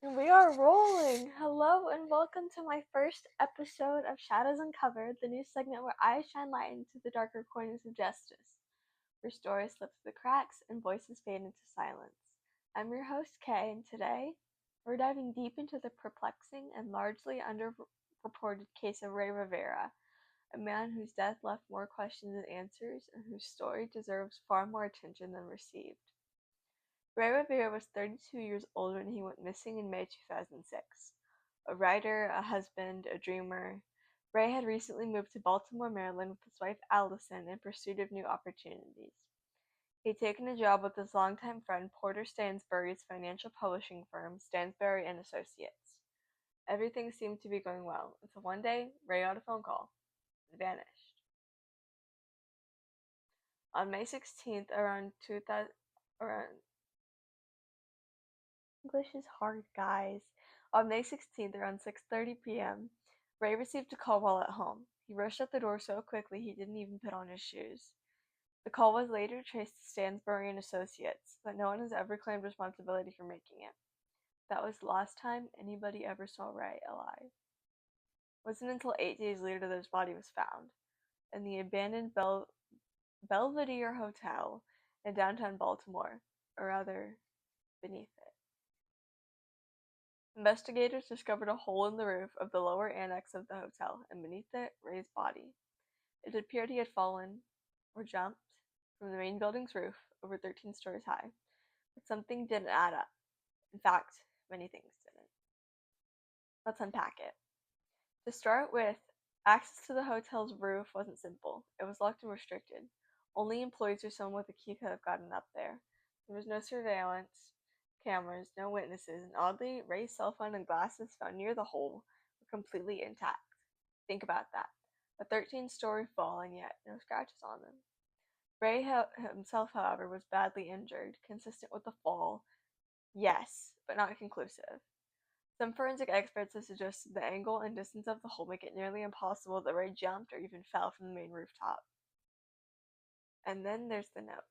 We are rolling! Hello and welcome to my first episode of Shadows Uncovered, the new segment where I shine light into the darker corners of justice, where stories slip through the cracks and voices fade into silence. I'm your host, Kay, and today we're diving deep into the perplexing and largely underreported case of Ray Rivera, a man whose death left more questions than answers and whose story deserves far more attention than received. Ray Rivera was 32 years old when he went missing in May 2006. A writer, a husband, a dreamer, Ray had recently moved to Baltimore, Maryland with his wife Allison in pursuit of new opportunities. He'd taken a job with his longtime friend Porter Stansbury's financial publishing firm, Stansbury and Associates. Everything seemed to be going well, until one day Ray got a phone call and vanished. On May 16th, around English is hard, guys. On May 16th, around 6:30 p.m., Ray received a call while at home. He rushed out the door so quickly he didn't even put on his shoes. The call was later traced to Stansbury and Associates, but no one has ever claimed responsibility for making it. That was the last time anybody ever saw Ray alive. It wasn't until 8 days later that his body was found in the abandoned Belvedere Hotel in downtown Baltimore, or rather, beneath it. Investigators discovered a hole in the roof of the lower annex of the hotel, and beneath it, Ray's body. It appeared he had fallen, or jumped, from the main building's roof, over 13 stories high. But something didn't add up. In fact, many things didn't. Let's unpack it. To start with, access to the hotel's roof wasn't simple. It was locked and restricted. Only employees or someone with a key could have gotten up there. There was no surveillance cameras, no witnesses, and oddly, Ray's cell phone and glasses found near the hole were completely intact. Think about that. A 13-story fall, and yet no scratches on them. Ray himself, however, was badly injured, consistent with the fall. Yes, but not conclusive. Some forensic experts have suggested the angle and distance of the hole make it nearly impossible that Ray jumped or even fell from the main rooftop. And then there's the note.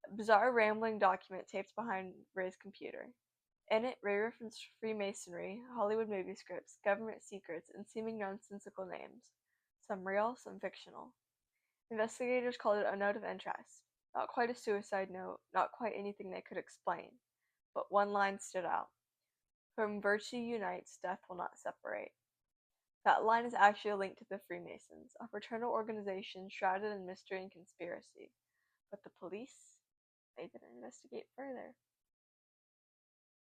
A bizarre rambling document taped behind Ray's computer. In it, Ray referenced Freemasonry, Hollywood movie scripts, government secrets, and seeming nonsensical names. Some real, some fictional. Investigators called it a note of interest. Not quite a suicide note, not quite anything they could explain. But one line stood out. From virtue unites, death will not separate. That line is actually linked to the Freemasons, a fraternal organization shrouded in mystery and conspiracy. But the police? They didn't investigate further.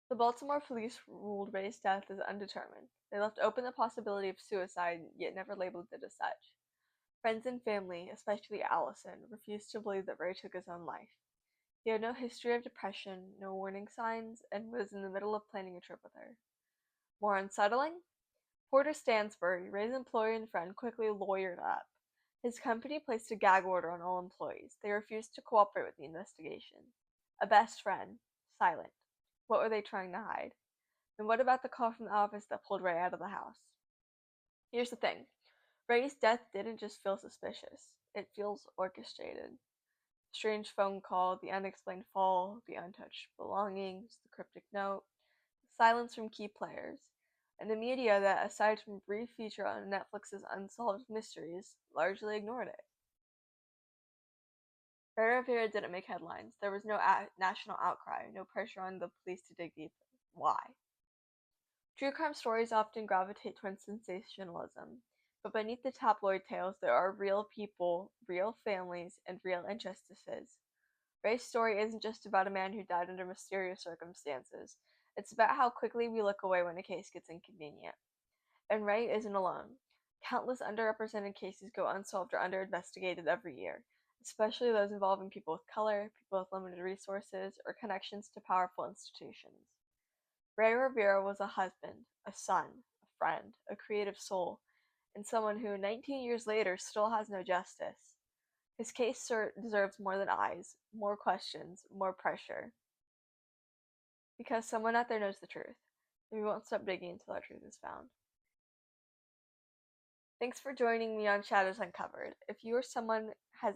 The Baltimore police ruled Ray's death as undetermined. They left open the possibility of suicide, yet never labeled it as such. Friends and family, especially Allison, refused to believe that Ray took his own life. He had no history of depression, no warning signs, and was in the middle of planning a trip with her. More unsettling? Porter Stansbury, Ray's employer and friend, quickly lawyered up. His company placed a gag order on all employees. They refused to cooperate with the investigation. A best friend, silent. What were they trying to hide? And what about the call from the office that pulled Ray out of the house? Here's the thing. Ray's death didn't just feel suspicious. It feels orchestrated. Strange phone call, the unexplained fall, the untouched belongings, the cryptic note, silence from key players, and the media that, aside from a brief feature on Netflix's Unsolved Mysteries, largely ignored it. Rivera didn't make headlines. There was no national outcry, no pressure on the police to dig deeper. Why? True crime stories often gravitate towards sensationalism, but beneath the tabloid tales there are real people, real families, and real injustices. Ray's story isn't just about a man who died under mysterious circumstances. It's about how quickly we look away when a case gets inconvenient. And Ray isn't alone. Countless underrepresented cases go unsolved or underinvestigated every year, especially those involving people of color, people with limited resources, or connections to powerful institutions. Ray Rivera was a husband, a son, a friend, a creative soul, and someone who 19 years later still has no justice. His case deserves more than eyes, more questions, more pressure. Because someone out there knows the truth, and we won't stop digging until that truth is found. Thanks for joining me on Shadows Uncovered. If you or someone has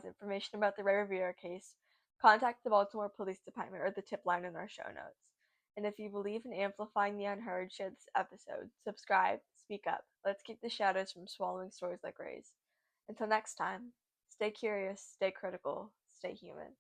information about the Ray Rivera case, contact the Baltimore Police Department or the tip line in our show notes. And if you believe in amplifying the unheard, share this episode. Subscribe, speak up. Let's keep the shadows from swallowing stories like Ray's. Until next time, stay curious, stay critical, stay human.